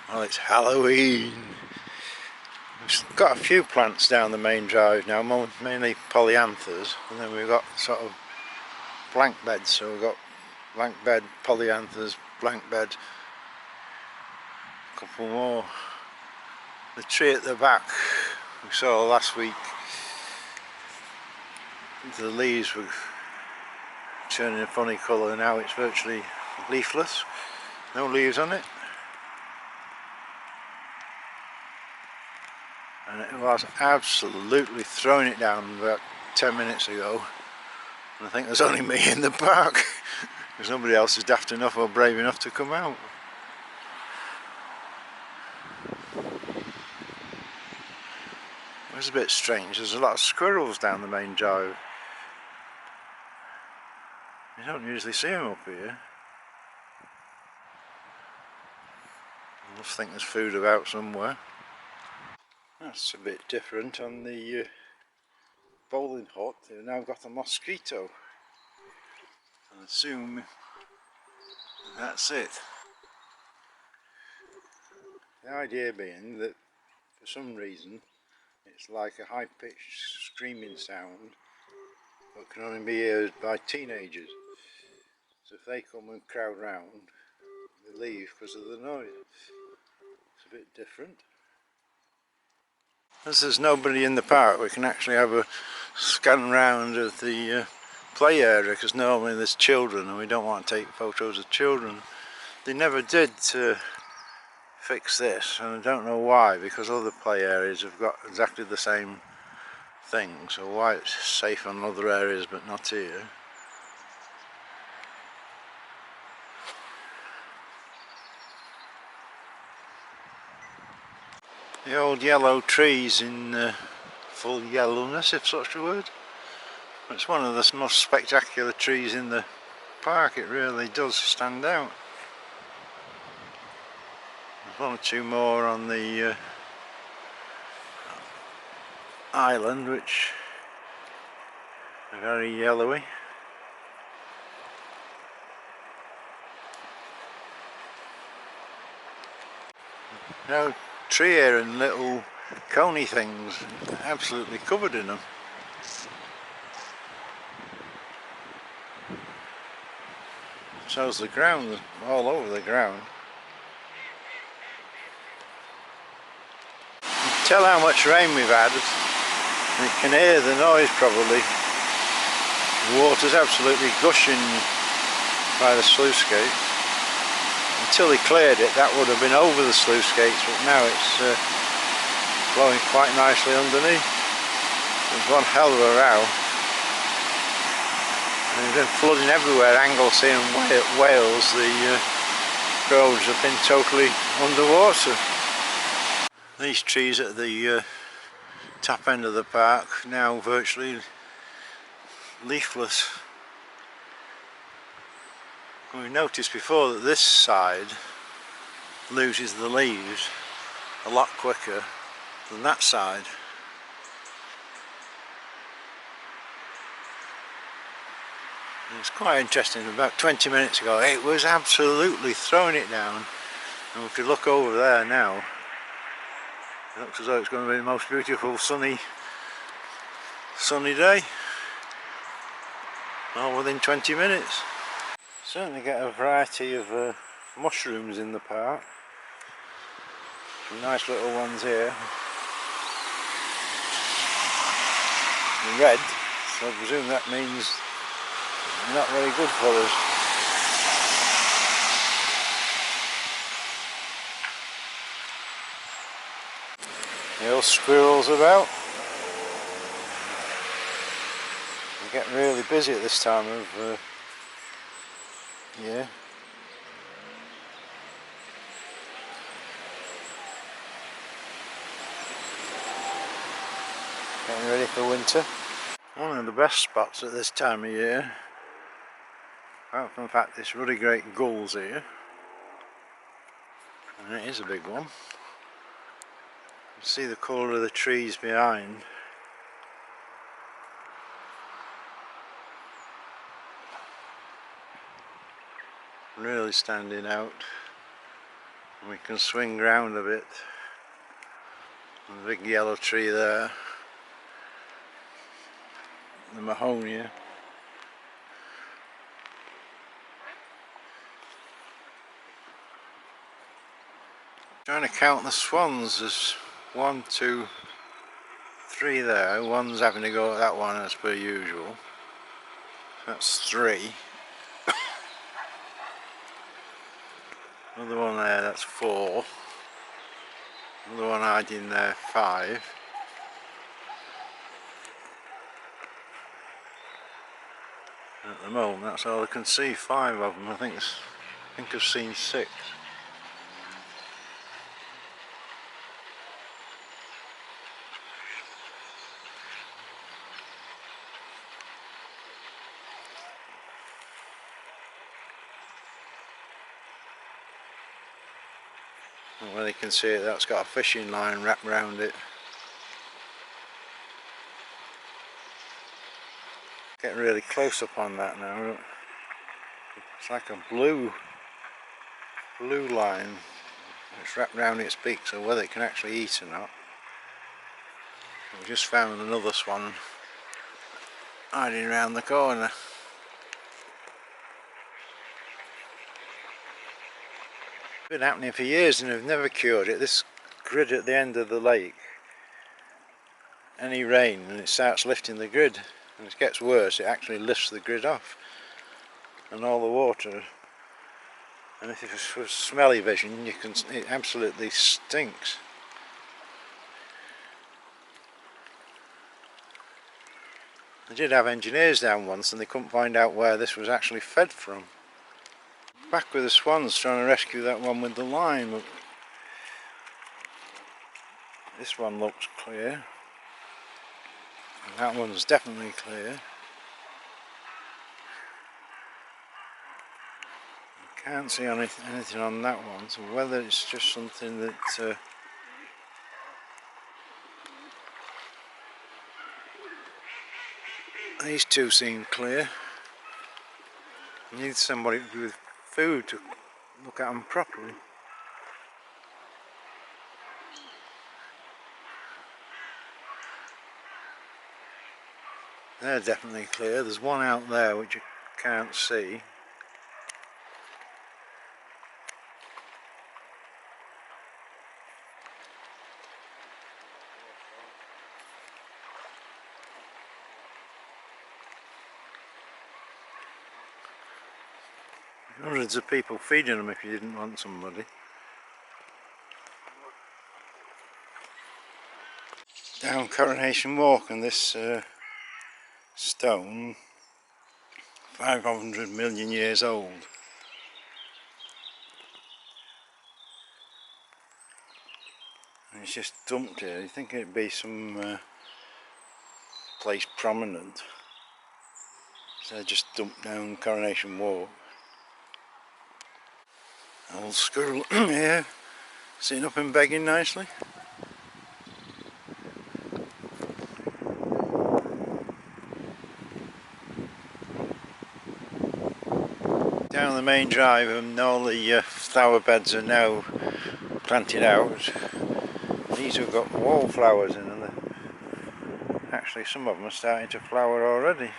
Well, it's Halloween. We've got a few plants down the main drive now, mainly polyanthers, and then we've got sort of blank beds. So we've got blank bed, polyanthers, blank bed, a couple more. The tree at the back we saw last week, the leaves were turning a funny colour. Now it's virtually leafless, no leaves on it. And it was absolutely throwing it down about 10 minutes ago, and I think there's only me in the park because nobody else is daft enough or brave enough to come out. It's a bit strange, there's a lot of squirrels down the main drive. You don't usually see them up here. I just think there's food about somewhere. That's a bit different on the bowling hut. They've now got a mosquito. I assume that's it. The idea being that for some reason it's like a high-pitched screaming sound but can only be heard by teenagers. So if they come and crowd round, they leave because of the noise. It's a bit different. As there's nobody in the park, we can actually have a scan round of the play area, because normally there's children and we don't want to take photos of children. They never did fix this, and I don't know why, because other play areas have got exactly the same thing, so why it's safe on other areas but not here. The old yellow trees in full yellowness, if such a word. It's one of the most spectacular trees in the park. It really does stand out. There's one or two more on the island which are very yellowy. No tree here and little coney things, absolutely covered in them. So's the ground, all over the ground. You can tell how much rain we've had. You can hear the noise probably. The water's absolutely gushing by the sluice gate. Until he cleared it, that would have been over the sluice gates, but now it's flowing quite nicely underneath. There's one hell of a row. And there's been flooding everywhere. Anglesey and Wales, the roads have been totally underwater. These trees at the top end of the park now virtually leafless. We noticed before that this side loses the leaves a lot quicker than that side. And it's quite interesting, about 20 minutes ago it was absolutely throwing it down, and if you look over there now, it looks as though it's going to be the most beautiful sunny day, all within 20 minutes. Certainly get a variety of mushrooms in the park. Some nice little ones here. Red, so I presume that means they're not very good for us. The old squirrels about. They get really busy at this time of year. Getting ready for winter. One of the best spots at this time of year, apart from the fact this ruddy great gull's here, and it is a big one. You can see the colour of the trees behind. Really standing out. We can swing round a bit. The big yellow tree there, the mahonia. Trying to count the swans. There's 1, 2, 3 there. One's having to go at that one as per usual. That's 3. Another one there, that's 4. Another one hiding there, 5. At the moment, that's all I can see. 5 of them. I think I've seen 6. Well, you can see it, that's got a fishing line wrapped around it. Getting really close up on that now. It's like a blue line. It's wrapped around its beak, so whether it can actually eat or not. We just found another swan hiding around the corner. It's been happening for years and they've never cured it. This grid at the end of the lake, any rain and it starts lifting the grid, and it gets worse, it actually lifts the grid off and all the water. And if it's for smelly vision, it absolutely stinks. They did have engineers down once and they couldn't find out where this was actually fed from. Back with the swans trying to rescue that one with the line. But this one looks clear. And that one's definitely clear. Can't see anything on that one, so whether it's just something that these two seem clear. Need somebody with food to look at them properly. They're definitely clear. There's one out there which you can't see. Hundreds of people feeding them if you didn't want somebody. Down Coronation Walk, and this stone, 500 million years old. And it's just dumped here. You think it'd be some place prominent. So they just dumped down Coronation Walk. Old squirrel here, sitting up and begging nicely. Down the main drive, and all the flower beds are now planted out. These have got wallflowers in them. Actually, some of them are starting to flower already.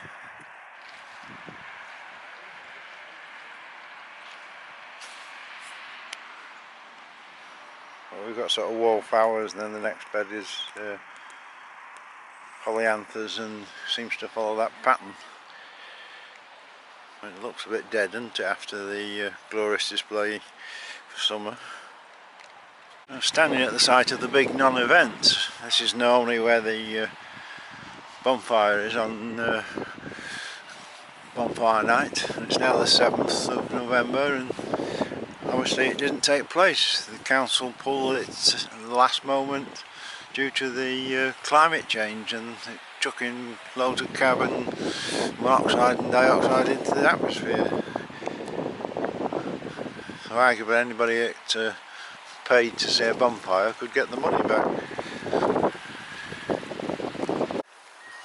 Well, we've got sort of wallflowers, and then the next bed is polyanthers, and seems to follow that pattern. It looks a bit dead, doesn't it, after the glorious display for summer. I'm standing at the site of the big non-event. This is normally where the bonfire is on bonfire night. It's now the 7th of November and obviously it didn't take place. The council pulled it at the last moment due to the climate change and chucking loads of carbon monoxide and dioxide into the atmosphere. So arguably anybody that paid to see a bonfire could get the money back.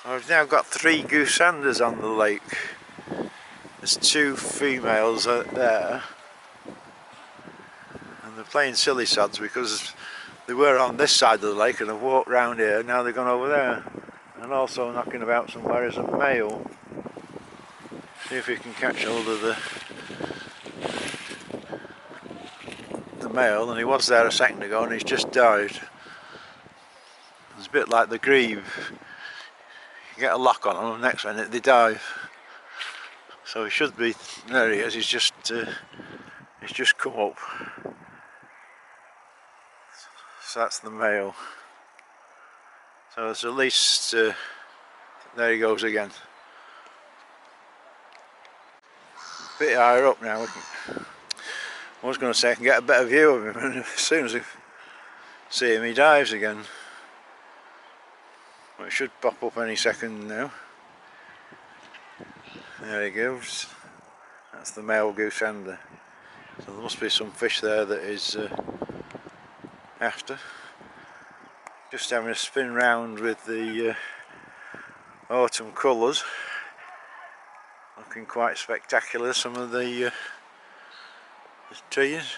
I've now got 3 goosanders on the lake. There's 2 females out there and they're playing silly sods because they were on this side of the lake and have walked round here, now they've gone over there. And also knocking about somewhere is a male. See if we can catch hold of the male, and he was there a second ago and he's just dived. It's a bit like the grebe. You get a lock on them, and next minute they dive. So he should be, there he is, he's just come up. So that's the male. So it's at least, there he goes again. A bit higher up now. I was going to say I can get a better view of him, and as soon as I see him he dives again. Well, it should pop up any second now. There he goes. That's the male goosander. So there must be some fish there that is after. Just having a spin round with the autumn colours. Looking quite spectacular, some of the trees.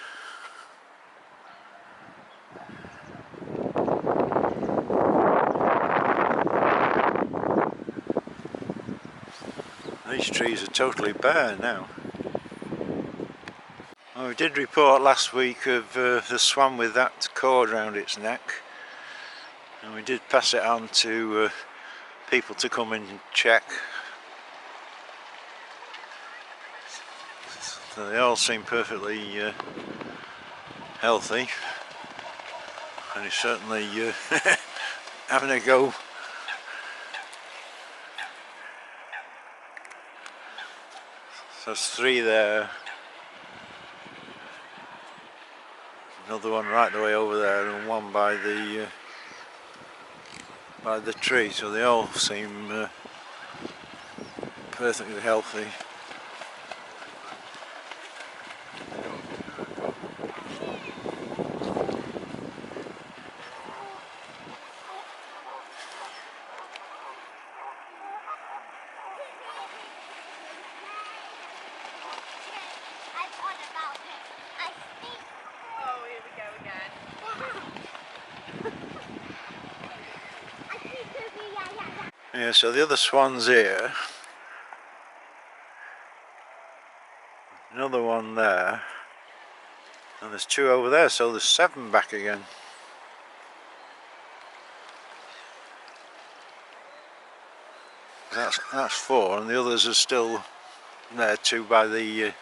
These trees are totally bare now. Well, we did report last week of the swan with that cord round its neck, and we did pass it on to people to come in and check. So they all seem perfectly healthy, and he's certainly having a go. So there's 3 there, another one right the way over there, and one by the tree. So they all seem perfectly healthy. Yeah, so the other swan's here, another one there, and there's 2 over there, so there's 7 back again. That's 4, and the others are still there, 2 by the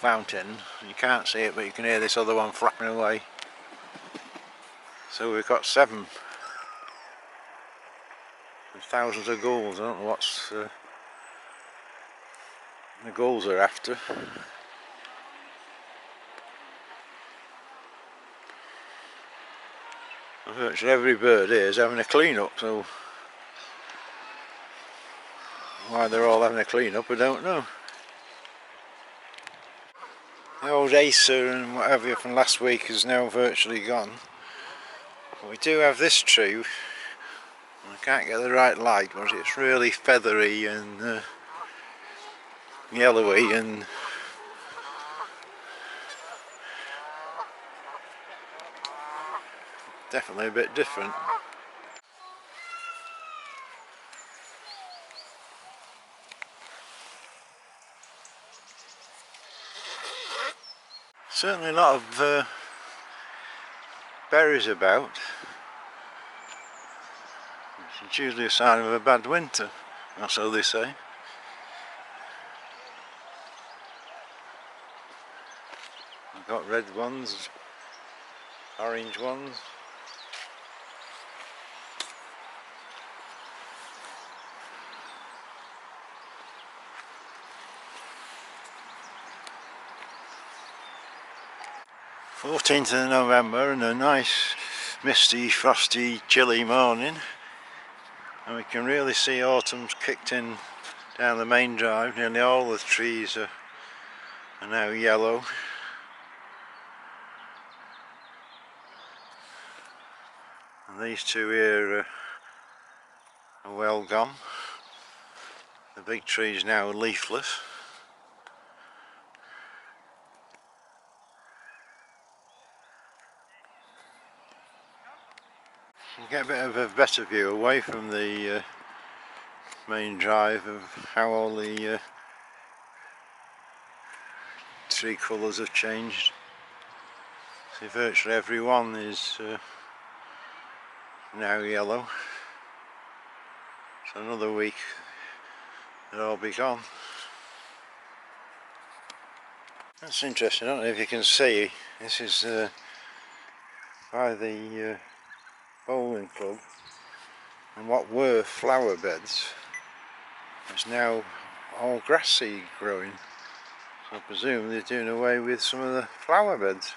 fountain. You can't see it, but you can hear this other one flapping away. So we've got 7. There's thousands of gulls. I don't know what's the gulls are after. Virtually every bird here is having a clean up, so why they're all having a clean up I don't know. The old acer and whatever from last week is now virtually gone. But we do have this tree. I can't get the right light, but it's really feathery and yellowy and definitely a bit different. Certainly a lot of berries about. It's usually a sign of a bad winter, or so they say. I've got red ones, orange ones. "14th of November and a nice misty, frosty, chilly morning, and we can really see autumn's kicked in down the main drive. Nearly all the trees are now yellow. And these 2 here are well gone. The big tree's now leafless. get a bit of a better view away from the main drive of how all the tree colours have changed. See, virtually every one is now yellow, so another week they'll all be gone. That's interesting. I don't know if you can see, this is by the bowling club, and what were flower beds is now all grass seed growing, so I presume they're doing away with some of the flower beds.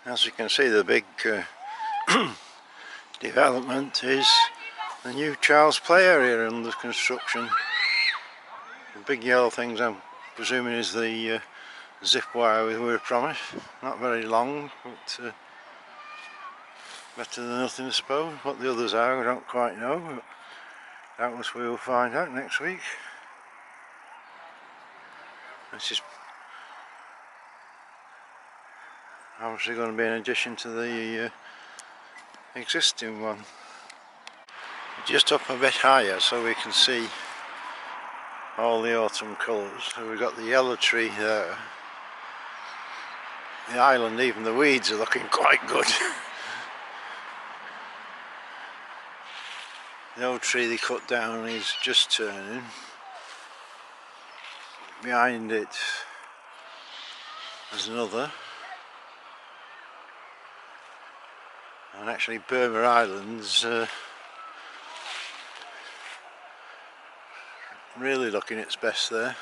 As you can see, the big development is the new child's play area under construction. The big yellow things I'm presuming is the zip wire we were promised. Not very long, but better than nothing I suppose. What the others are I don't quite know, but doubtless we will find out next week. This is obviously going to be in addition to the existing one. Just up a bit higher so we can see all the autumn colours. So we've got the yellow tree there. The island, even the weeds are looking quite good. The old tree they cut down is just turning. Behind it there's another. And actually Burma Island's really looking its best there.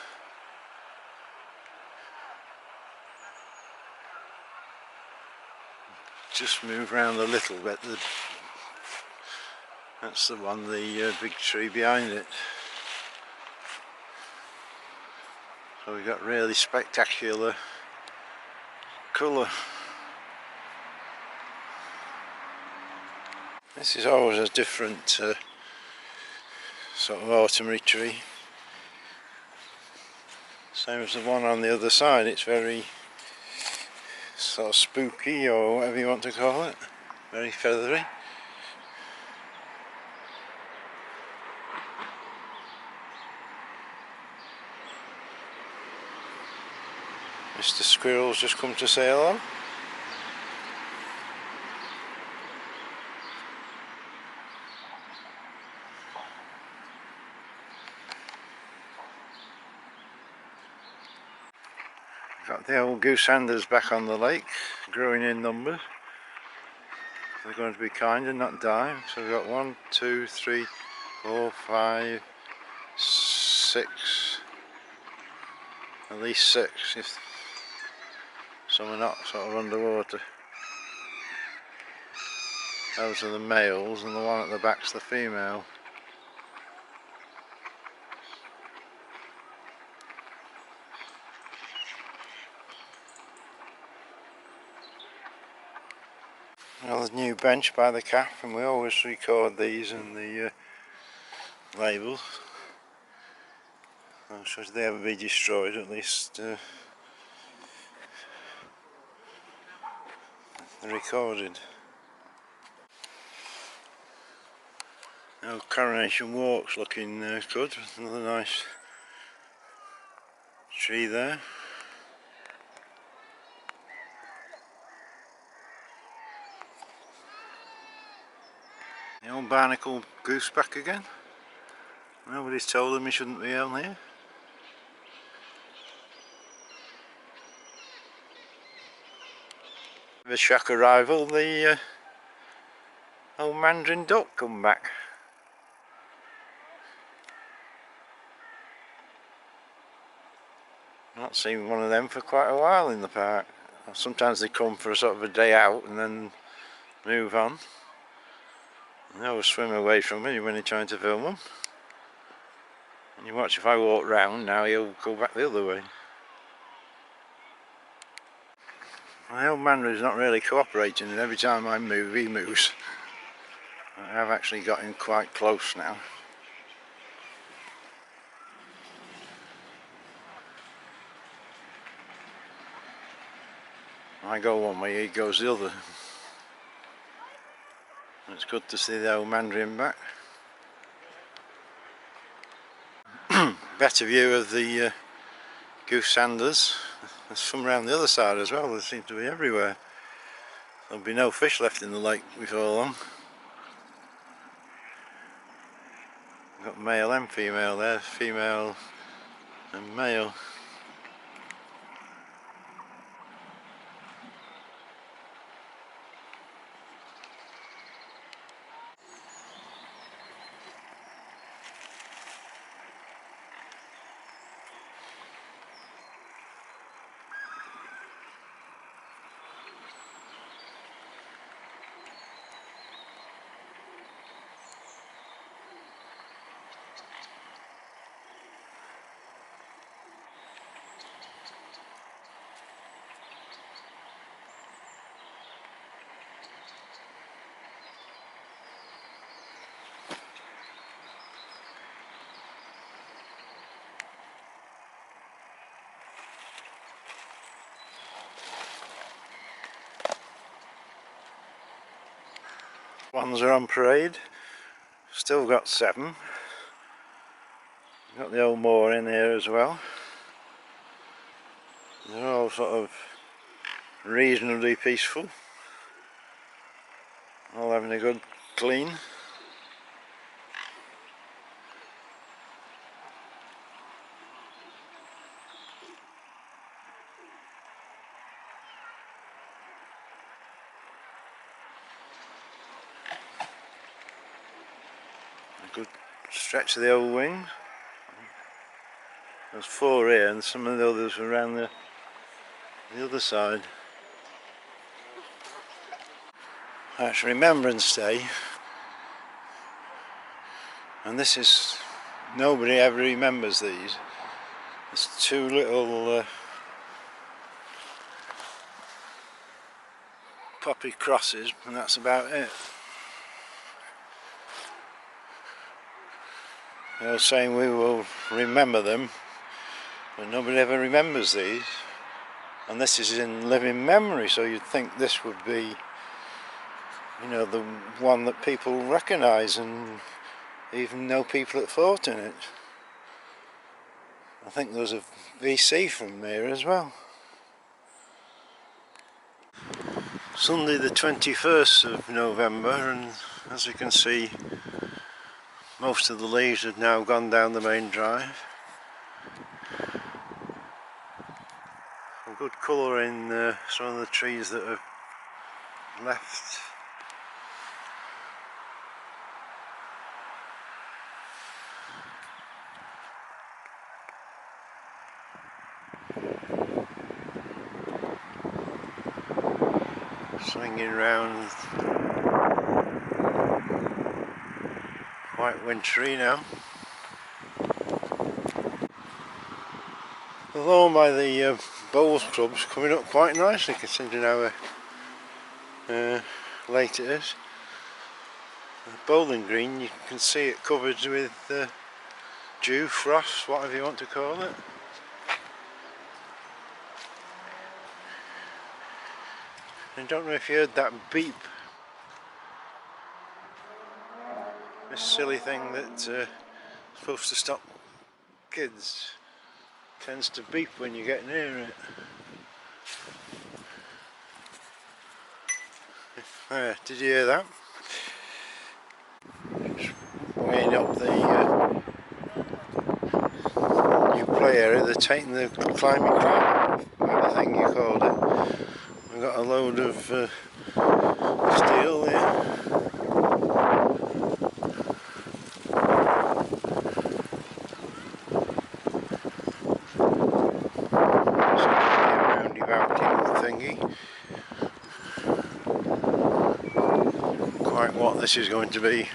Just move around a little bit. That's the one, the big tree behind it. So we've got really spectacular colour. This is always a different sort of autumnary tree. Same as the one on the other side, it's very sort of spooky, or whatever you want to call it. Very feathery. Mr. Squirrel's just come to say hello. Got the old goosanders back on the lake, growing in numbers. They're going to be kind and not die. So we've got 1, 2, 3, 4, 5, 6, at least 6 if some are not sort of underwater. Those are the males and the one at the back's the female. Another new bench by the calf, and we always record these in the labels. Should they ever be destroyed, at least they're recorded. Now Coronation Walk's looking good. Another nice tree there. The old barnacle goose back again. Nobody's told him he shouldn't be on here. The shock arrival, the old mandarin duck come back. Not seen one of them for quite a while in the park. Sometimes they come for a sort of a day out and then move on. And they always swim away from me when you're trying to film them. And you watch, if I walk round now, he'll go back the other way. My old mandarin's not really cooperating, and every time I move, he moves. I have actually got him quite close now. I go one way, he goes the other. It's good to see the old maderian back. Better view of the goosanders. There's some around the other side as well, they seem to be everywhere. There'll be no fish left in the lake before long. Got male and female there, female and male. Swans are on parade. Still got 7. Got the old moor in here as well. They're all sort of reasonably peaceful. All having a good clean. A good stretch of the old wing. There's 4 here and some of the others are around the other side. That's Remembrance Day, and this is, nobody ever remembers these. There's 2 little poppy crosses and that's about it. They were saying we will remember them, but nobody ever remembers these. And this is in living memory, so you'd think this would be, you know, the one that people recognise and even know people that fought in it. I think there was a VC from there as well. Sunday the 21st of November, and as you can see, most of the leaves have now gone down the main drive. A good colour in some of the trees that are left. Swinging round, quite wintry now. The lawn by the bowls club's coming up quite nicely considering how late it is. The bowling green, you can see it covered with dew, frost, whatever you want to call it. I don't know if you heard that beep. This silly thing that's supposed to stop kids tends to beep when you get near it. Did you hear that? Just weighing up the new play area. They're taking the climbing crowd, whatever thing you called it. We've got a load of steel here. Quite what this is going to be,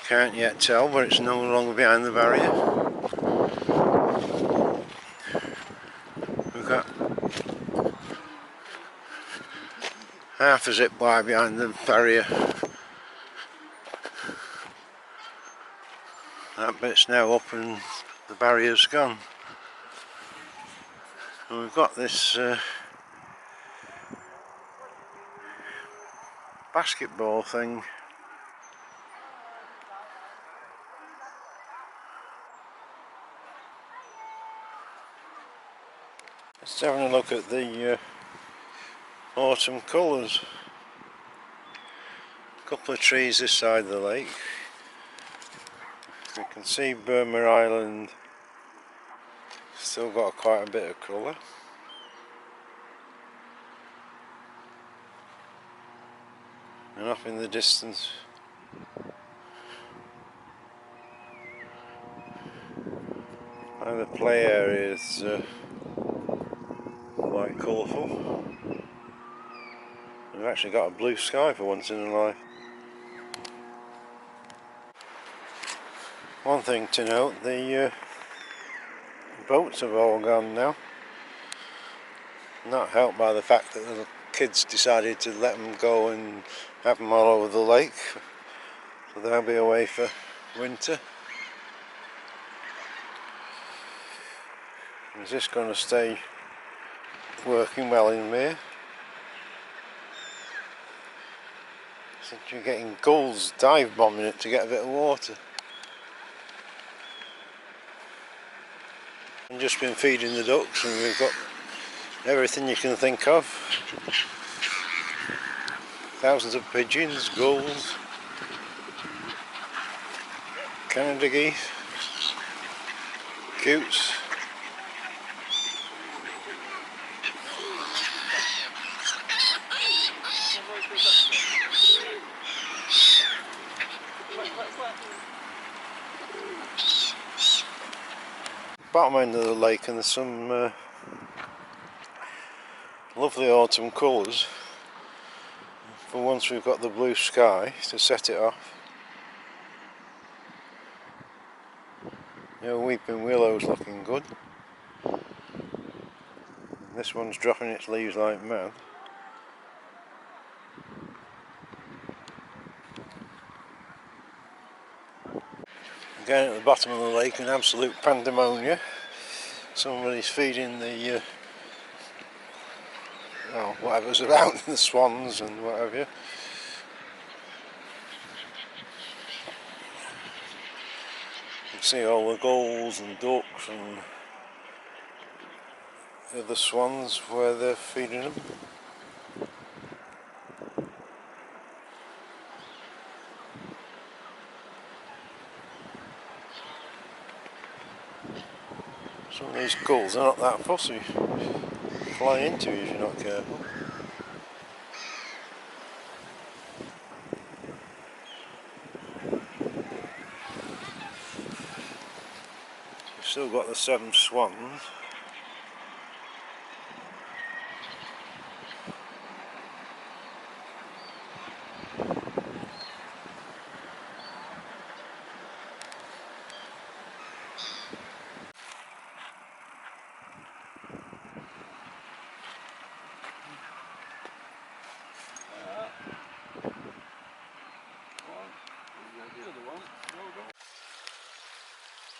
can't yet tell, but it's no longer behind the barrier. We've got half a zip wire behind the barrier. That bit's now up and the barrier's gone. And we've got this basketball thing. Just having a look at the autumn colours. A couple of trees this side of the lake. You can see Burma Island still got quite a bit of colour. And off in the distance the play area is quite colourful. We've actually got a blue sky for once in a life. One thing to note, the boats have all gone now. Not helped by the fact that the kids decided to let them go and have them all over the lake. So they'll be away for winter. Is this going to stay working well in May? Since you're getting gulls dive bombing it to get a bit of water. I've just been feeding the ducks and we've got everything you can think of. Thousands of pigeons, gulls, Canada geese, coots. Bottom end of the lake, and there's some lovely autumn colours. For once we've got the blue sky to set it off. Weeping willow's looking good. This one's dropping its leaves like mad. Again at the bottom of the lake, an absolute pandemonium. Somebody's feeding the whatever's around, the swans and whatever. You can see all the gulls and ducks and the other swans where they're feeding them. Some of these gulls are not that fussy. Fly into you if you're not careful. We've still got the 7 swans.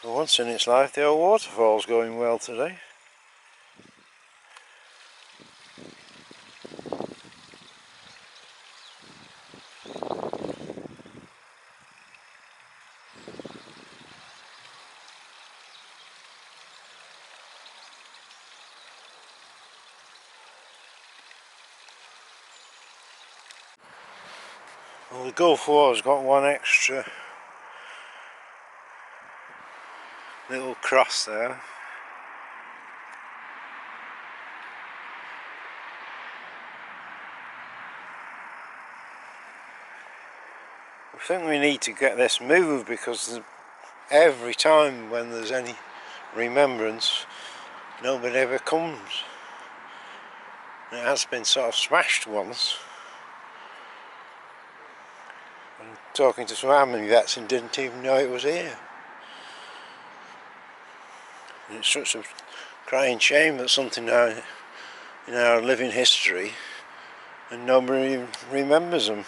For once in its life, the old waterfall's going well today. Well, the Gulf War's got one extra little cross there. I think we need to get this moved because every time when there's any remembrance, nobody ever comes. It has been sort of smashed once. I'm talking to some army vets and didn't even know it was here. And it's such a crying shame that something now in our living history and nobody remembers them.